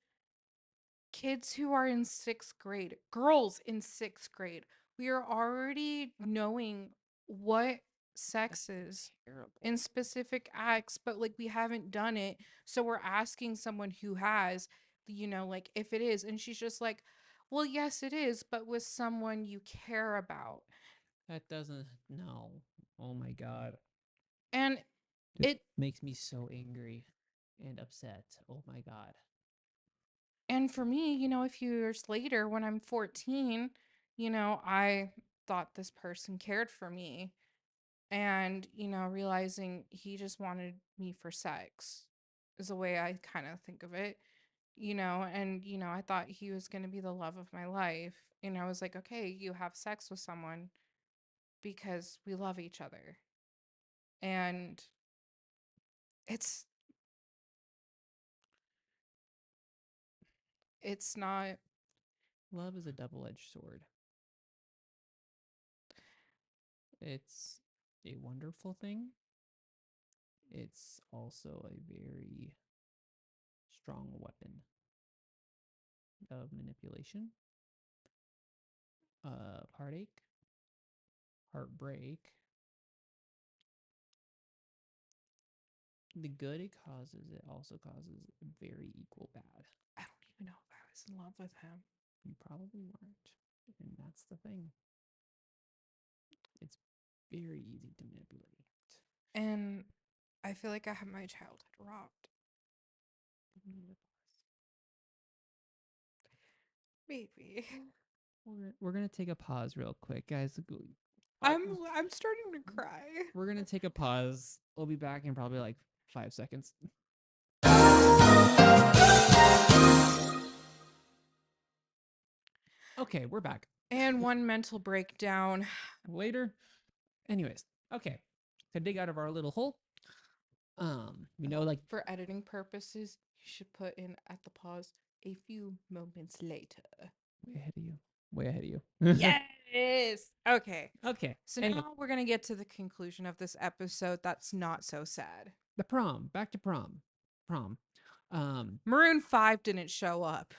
kids who are in sixth grade, girls in sixth grade, we are already knowing what sex is Terrible. in specific acts, but like we haven't done it. So we're asking someone who has. like if it is. And she's just like, well, yes, it is, but with someone you care about. That doesn't. No. Oh my god. And It it, makes me so angry and upset. Oh my god. and for me, a few years later when I'm 14, I thought this person cared for me. And, realizing he just wanted me for sex is the way I kind of think of it. And I thought he was going to be the love of my life, and I was like, okay, you have sex with someone because we love each other. And it's it's not. Love is a double-edged sword. It's a wonderful thing. It's also a very strong weapon of manipulation, heartache, heartbreak. The good it causes, it also causes very equal bad. I don't even know if I was in love with him. You probably weren't. And that's the thing. It's very easy to manipulate. And I feel like I had my childhood robbed. Maybe. We're gonna take a pause real quick, guys. I'm starting to cry. We're gonna take a pause. We'll be back in probably like 5 seconds. Okay, we're back. And one mental breakdown. Later. Anyways, okay. To dig out of our little hole. Like For editing purposes, you should put in at the pause a few moments later. way ahead of you. Way ahead of you. Yes. Okay. Okay. So anyway, now we're going to get to the conclusion of this episode that's not so sad. the prom. Back to prom. Prom. Maroon 5 didn't show up.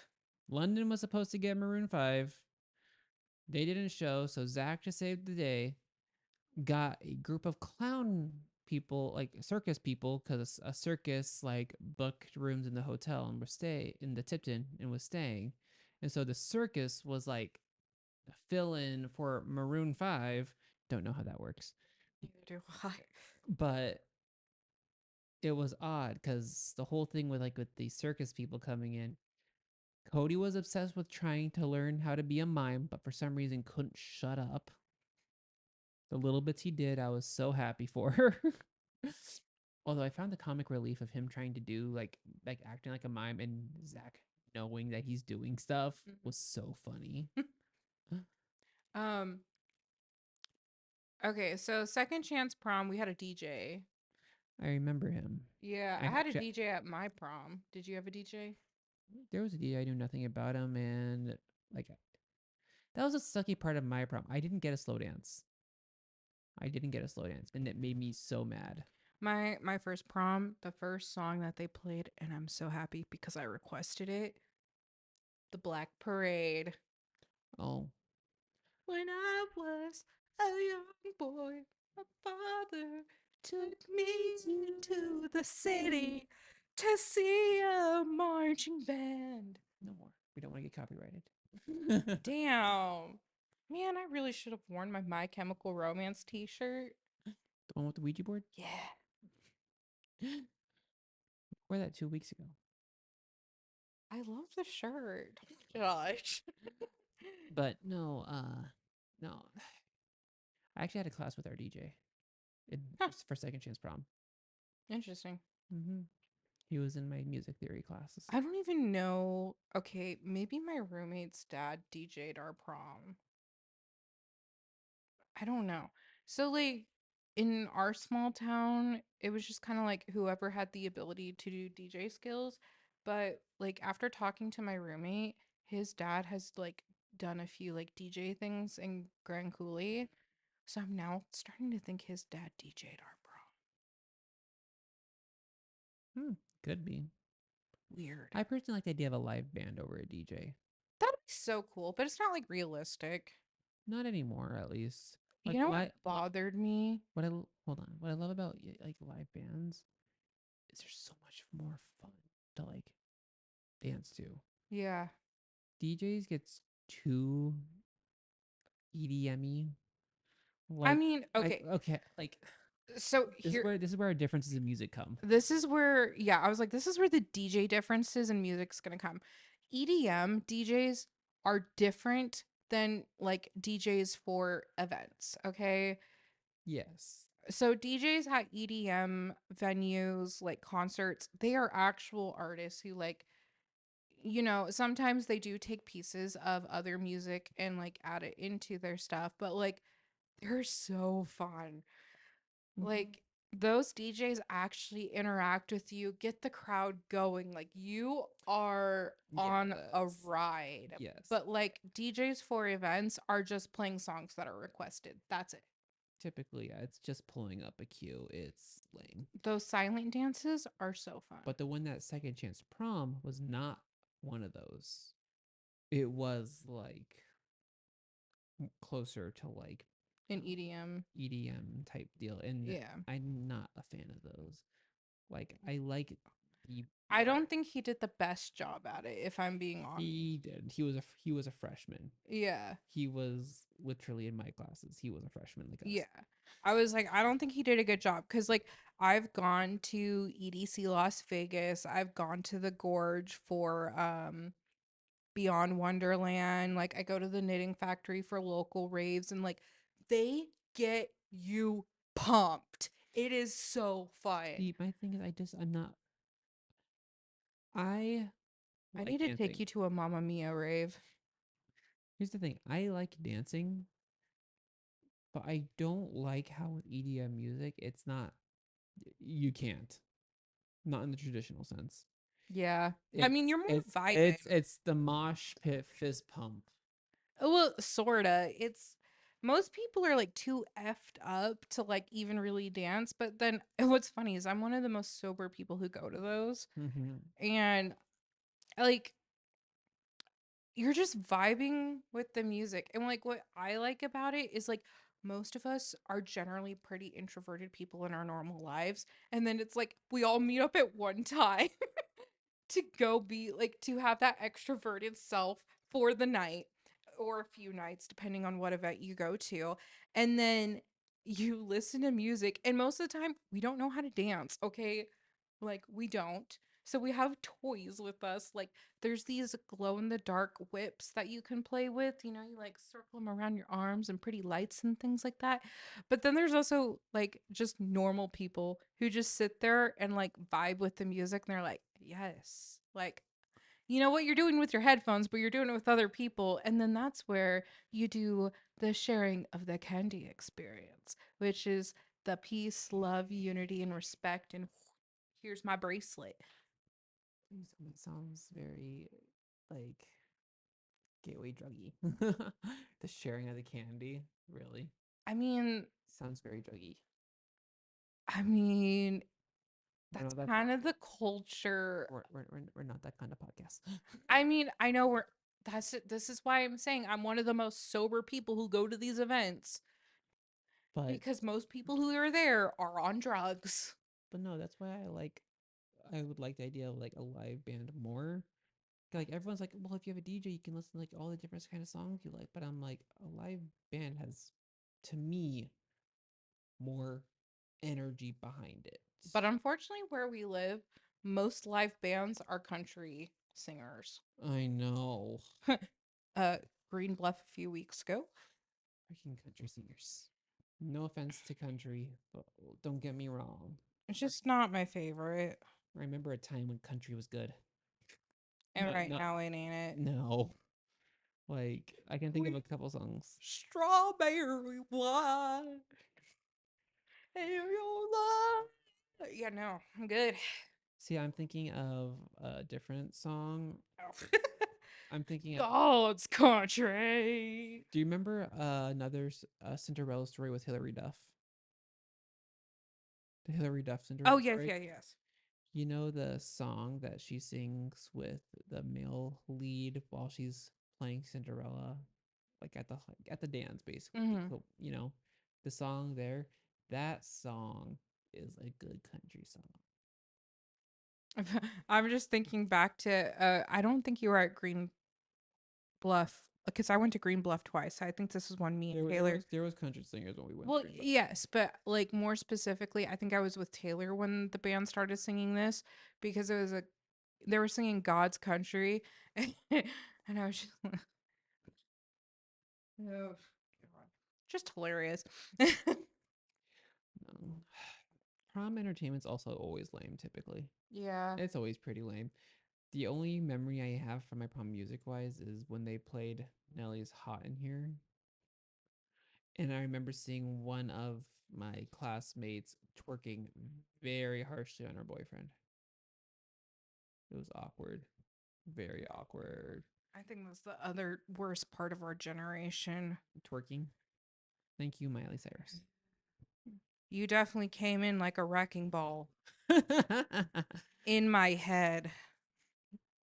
London was supposed to get Maroon 5. They didn't show, so Zach, to save the day, got a group of clown people, like circus people, because a circus like booked rooms in the hotel and was stay in the Tipton and was staying. And so the circus was like fill in for Maroon 5. Don't know how that works. Neither do I. But it was odd because the whole thing with the circus people coming in, Cody was obsessed with trying to learn how to be a mime, but for some reason couldn't shut up. The little bits he did, I was so happy for her. Although I found the comic relief of him trying to do like acting like a mime and Zach knowing that he's doing stuff was so funny. Um. Okay, so second chance prom, we had a DJ. I remember him. Yeah, I had a DJ at my prom. Did you have a DJ? There was a DJ, I knew nothing about him, and like that was a sucky part of my prom. I didn't get a slow dance. And it made me so mad. My first prom, the first song that they played, and I'm so happy because I requested it. The Black Parade. Oh. When I was a young boy, my father took me to the city to see a marching band. No more. We don't want to get copyrighted. Damn. Man, I really should have worn My Chemical Romance t-shirt. The one with the Ouija board? Yeah. Wore that 2 weeks ago. I love the shirt. Gosh. But no. I actually had a class with our DJ for second chance prom. Interesting. Mm-hmm. He was in my music theory classes. I don't even know. Okay, maybe my roommate's dad DJ'd our prom. I don't know. So, like, in our small town, it was just kind of like whoever had the ability to do DJ skills. But, like, after talking to my roommate, his dad has, like, done a few, like, DJ things in Grand Coulee. So I'm now starting to think his dad DJ'd our prom. Could be. Weird. I personally like the idea of a live band over a DJ. That'd be so cool, but it's not, like, realistic. Not anymore, at least. You know what bothered me? Hold on. What I love about like live bands is there's so much more fun to like dance to. Yeah. DJs gets too EDM-y. I Like, mean, okay. okay, like So here, this is where our differences in music come. this is where, yeah, I was like, this is where the DJ differences in music's gonna come. EDM DJs are different than like DJs for events, okay? Yes. So DJs at EDM venues, like concerts, they are actual artists who like, sometimes they do take pieces of other music and like add it into their stuff, but like they're so fun. Mhm. Like those DJs actually interact with you, get the crowd going. Like you are on a Yes. ride. Yes. But like DJs for events are just playing songs that are requested. That's it. Typically, yeah, it's just pulling up a cue. It's lame. Those silent dances are so fun. But the one that Second Chance Prom was not one of those. It was like closer to like In EDM. EDM type deal, and Yeah. I'm not a fan of those. Like I like the I don't think he did the best job at it, if I'm being honest. he did. He was a freshman. Yeah. He was literally in my classes. He was a freshman like us. Yeah. I was like, I don't think he did a good job because, like, I've gone to EDC Las Vegas. I've gone to the Gorge for Beyond Wonderland. Like, I go to the Knitting Factory for local raves, and like, they get you pumped. It is so fun. See, my thing is, I'm not. I I like need to take dancing. you to a Mamma Mia rave. Here's the thing: I like dancing, but I don't like how with EDM music, it's not. You can't. Not in the traditional sense. Yeah. I mean, It's you're more it's vibing. it's it's the mosh pit fist pump. Well, sorta. It's most people are like too effed up to like even really dance. But then what's funny is I'm one of the most sober people who go to those. Mm-hmm. And like you're just vibing with the music. And like what I like about it is like most of us are generally pretty introverted people in our normal lives. And then it's like we all meet up at one time to go be like to have that extroverted self for the night or a few nights depending on what event you go to, and then you listen to music, and most of the time we don't know how to dance, okay? Like we don't. So we have toys with us. Like there's these glow in the dark whips that you can play with. You like circle them around your arms and pretty lights and things like that. But then there's also like just normal people who just sit there and like vibe with the music and they're like, yes. Like you know what you're doing with your headphones, but you're doing it with other people. And then that's where you do the sharing of the candy experience, which is the peace, love, unity, and respect. And here's my bracelet. That sounds very like gateway druggy. The sharing of the candy, really I mean, sounds very druggy. I mean, We're that's not that. kind of the culture. We're not that kind of podcast. I mean, I know we're that's it. This is why I'm saying I'm one of the most sober people who go to these events but because most people who are there are on drugs. but no, that's why I would like the idea of like a live band more. Like everyone's like, well, if you have a DJ, you can listen to like all the different kind of songs you like. But I'm like, a live band has, to me, more energy behind it. But unfortunately, where we live, most live bands are country singers. I know. uh, Green Bluff a few weeks ago. Freaking country singers. No offense to country, but don't get me wrong. It's just not my favorite. I remember a time when country was good. And right No, now, it ain't it. no. Like I can think of We a couple songs. strawberry wine and your love. Yeah, no, I'm good. See, I'm thinking of a different song. I'm thinking of. God's country. Do you remember another Cinderella story with Hilary Duff? The Hilary Duff Oh, Cinderella yes, story. yeah, yes. You know the song that she sings with the male lead while she's playing Cinderella, like at the dance, basically. Hmm. So the song there. That song is a good country song. I'm just thinking back to I don't think you were at Green Bluff because I went to Green Bluff twice. I think this is one me and Taylor. There was country singers when we went Well, to Green Bluff. yes, but like more specifically, I think I was with Taylor when the band started singing this because it was a they were singing God's Country, and I was just oh, God. Just hilarious. No. Prom entertainment's also always lame. Typically, Yeah, it's always pretty lame. The only memory I have from my prom music wise is when they played Nelly's "Hot in Here," and I remember seeing one of my classmates twerking very harshly on her boyfriend. It was awkward, very awkward. I think that's the other worst part of our generation. Twerking. Thank you, Miley Cyrus. You definitely came in like a wrecking ball in my head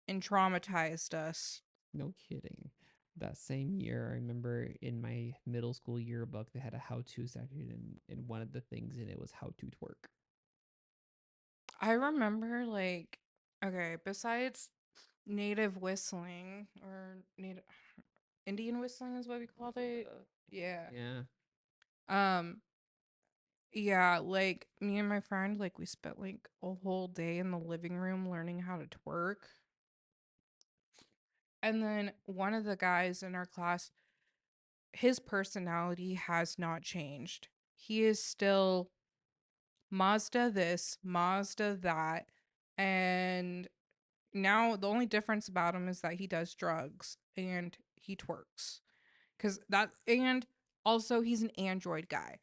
and traumatized us. No kidding. That same year, I remember in my middle school yearbook, they had a how-to section, and one of the things in it was how to twerk. I remember like okay, besides native whistling or native Indian whistling is what we called it. Yeah. Yeah, Um yeah, like me and my friend like we spent like a whole day in the living room learning how to twerk. And then one of the guys in our class, his personality has not changed. He is still Mazda this, Mazda that, and now the only difference about him is that he does drugs and he twerks. Cuz that and also he's an Android guy.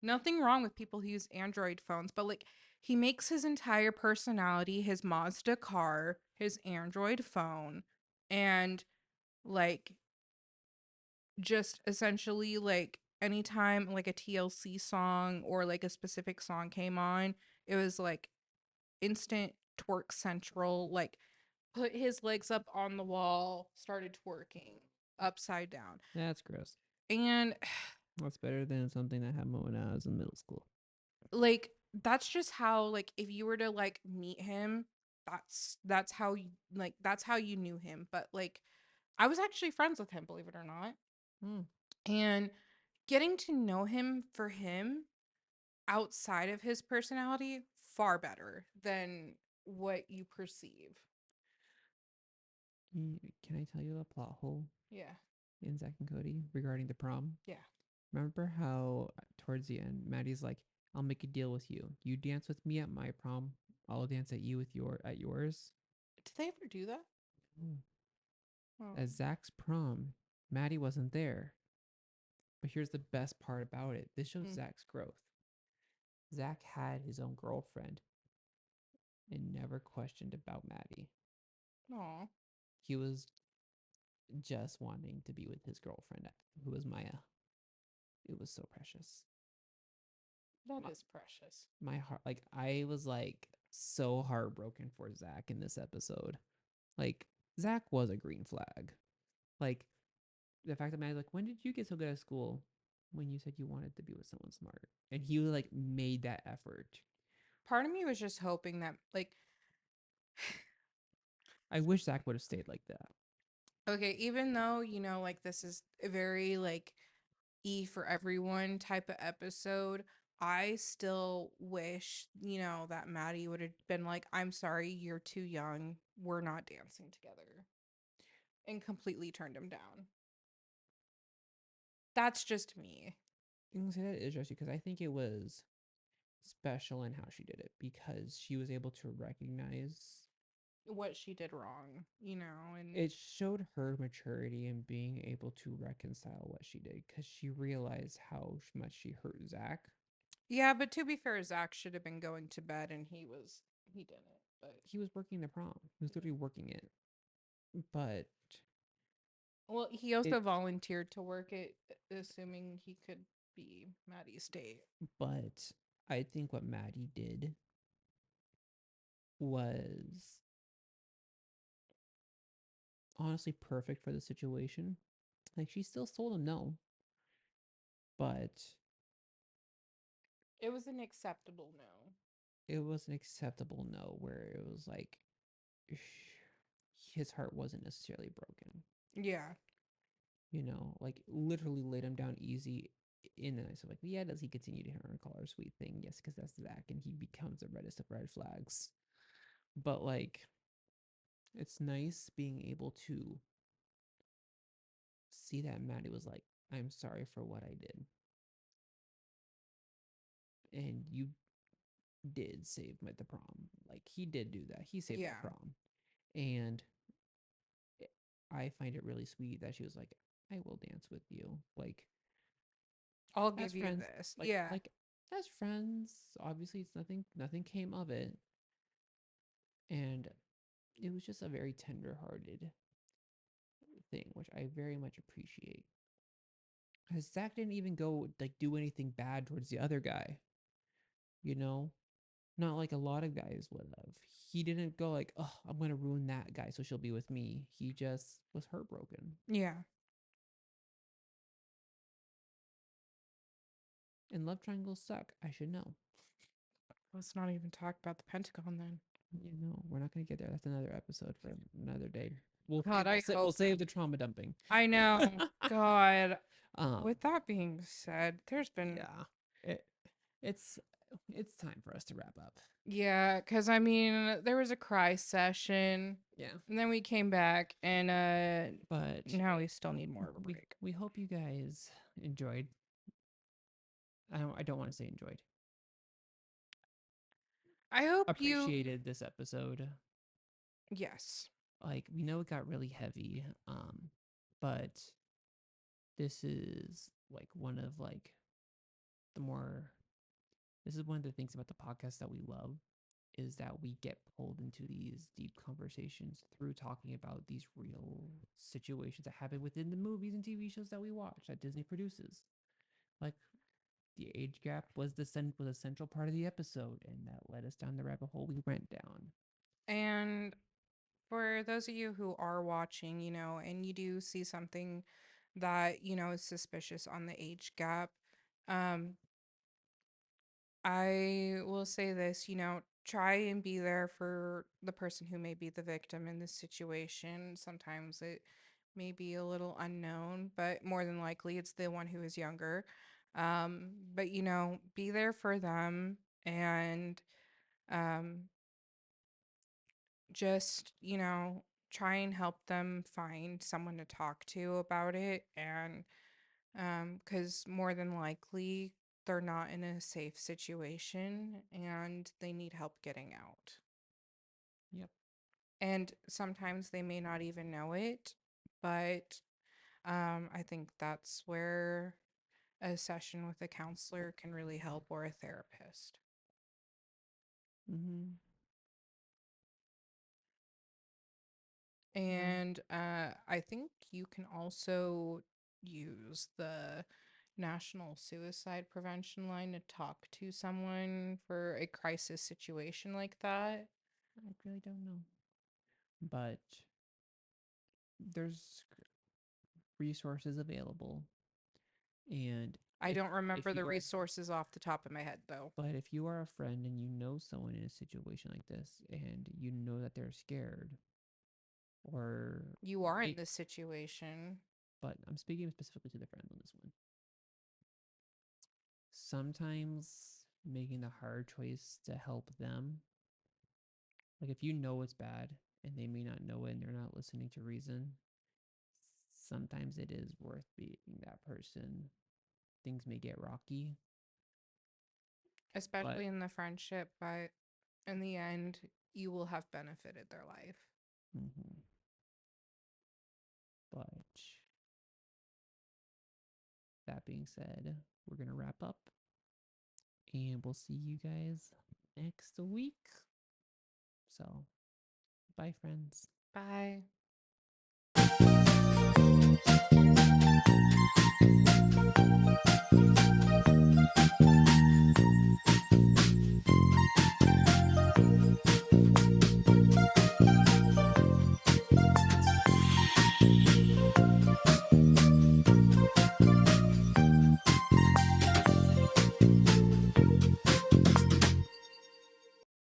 Nothing wrong with people who use Android phones, but like he makes his entire personality his Mazda car, his Android phone, and like just essentially like anytime like a TLC song or like a specific song came on, it was like instant twerk central, like put his legs up on the wall, started twerking upside down. that's gross. And That's better than something that happened when I was in middle school. like that's just how like if you were to like meet him, that's how you like that's how you knew him. But like I was actually friends with him, believe it or not. Hmm. And getting to know him for him outside of his personality far better than what you perceive. Can I tell you a plot hole Yeah. in Zack and Cody regarding the prom? Yeah. Remember how towards the end, Maddie's like, "I'll make a deal with you. You dance with me at my prom. I'll dance at you with yours." Did they ever do that? Mm. Oh. At Zach's prom, Maddie wasn't there. But here's the best part about it. This shows Mm. Zach's growth. Zach had his own girlfriend and never questioned about Maddie. Aw. He was just wanting to be with his girlfriend, who was Maya. It was so precious. That My, is precious. my heart, like, I was like so heartbroken for Zach in this episode. Like, Zach was a green flag. Like, the fact that Maddie's like, when did you get so good at school? When you said you wanted to be with someone smart. And he like made that effort. Part of me was just hoping that like I wish Zach would have stayed like that. okay, even though, you know, like this is a very like E for everyone type of episode, I still wish, you know, that Maddie would have been like, I'm sorry, you're too young. We're not dancing together. And completely turned him down. That's just me. I can say that is just because I think it was special in how she did it because she was able to recognize What she did wrong, you know, and it showed her maturity in being able to reconcile what she did because she realized how much she hurt Zach. yeah, but to be fair, Zach should have been going to bed and he didn't. But He was working the prom. He was literally working it. But well, he it also volunteered to work it, assuming he could be Maddie's date. but I think what Maddie did was honestly perfect for the situation. Like she still told him no, but It was an acceptable no. it was an acceptable no, where it was like his heart wasn't necessarily broken. Yeah. You know, like literally laid him down easy in the nice of like, yeah, does he continue to hit her and call her a sweet thing? Yes, because that's Zach and he becomes the reddest of red flags. But like, it's nice being able to see that Maddie was like, I'm sorry for what I did. And you did save the prom. Like, he did do that. He saved that Yeah. prom. And I find it really sweet that she was like, I will dance with you. Like, I'll as give you friends, this. Yeah. like as friends, obviously it's nothing came of it. And it was just a very tender-hearted thing, which I very much appreciate. Because Zach didn't even go like do anything bad towards the other guy, you know? Not like a lot of guys would have. He didn't go like, oh, I'm gonna ruin that guy so she'll be with me. He just was heartbroken. Yeah. And love triangles suck. I should know. Let's not even talk about the Pentagon then. You know, we're not gonna get there. That's another episode for another day. We'll God, I we'll hope save the trauma dumping. I know. God. um, With that being said, there's been yeah, it it's it's time for us to wrap up. yeah, because I mean, there was a cry session, Yeah, and then we came back, and but now we still need more of a break. we hope you guys enjoyed. I don't want to say enjoyed. I hope you. Appreciated this episode. Yes. Like, we know it got really heavy, but this is like one of like the more this is one of the things about the podcast that we love is that we get pulled into these deep conversations through talking about these real situations that happen within the movies and TV shows that we watch that Disney produces. Like, the age gap was was a central part of the episode, and that led us down the rabbit hole we went down. And for those of you who are watching, and you do see something that, is suspicious on the age gap, um, I will say this, try and be there for the person who may be the victim in this situation. Sometimes it may be a little unknown, but more than likely it's the one who is younger. But, be there for them and um, just, try and help them find someone to talk to about it. And because more than likely they're not in a safe situation and they need help getting out. Yep. And sometimes they may not even know it, but I think that's where a session with a counselor can really help, or a therapist. Mm-hmm. Yeah. And I think you can also use the National Suicide Prevention Line to talk to someone for a crisis situation like that. I really don't know. But there's resources available. And I don't if remember you the are resources off the top of my head, though. but if you are a friend and you know someone in a situation like this and you know that they're scared or You are in may, this situation. but I'm speaking specifically to the friend on this one. Sometimes making the hard choice to help them, like if you know it's bad and they may not know it and they're not listening to reason, sometimes it is worth being that person. Things may get rocky, but Especially in the friendship, but in the end, you will have benefited their life. mhm, but that being said, we're gonna wrap up and we'll see you guys next week. So, bye, friends. Bye.